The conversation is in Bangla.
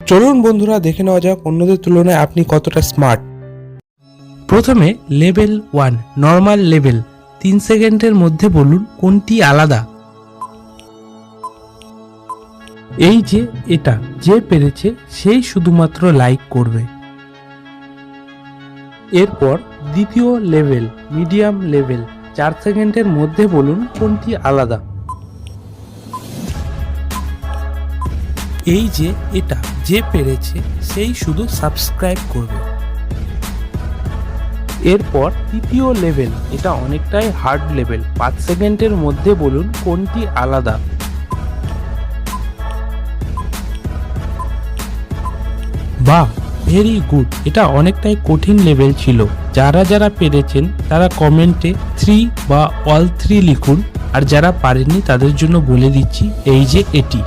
চলুন বন্ধুরা দেখে নেওয়া যাক অন্যদের তুলনায় আপনি কতটা স্মার্ট। প্রথমে লেভেল 1 নর্মাল লেভেল, 3 সেকেন্ডের মধ্যে বলুন কোনটি আলাদা। এই যে এটা যে পেরেছে সেই শুধুমাত্র লাইক করবে। এরপর দ্বিতীয় লেভেল মিডিয়াম লেভেল, 4 সেকেন্ডের মধ্যে বলুন কোনটি আলাদা। এই যে এটা যে পেরেছে সেই শুধু সাবস্ক্রাইব করবে। এরপর তৃতীয় লেভেল, এটা অনেকটাই হার্ড লেভেল, 5 সেকেন্ডের মধ্যে বলুন কোনটি আলাদা। বাহ, ভেরি গুড। এটা অনেকটাই কঠিন লেভেল ছিল। যারা যারা পেরেছেন তারা কমেন্টে 3 বা অল 3 লিখুন, আর যারা পারেননি তাদের জন্য বলে দিচ্ছি এই যে এটি।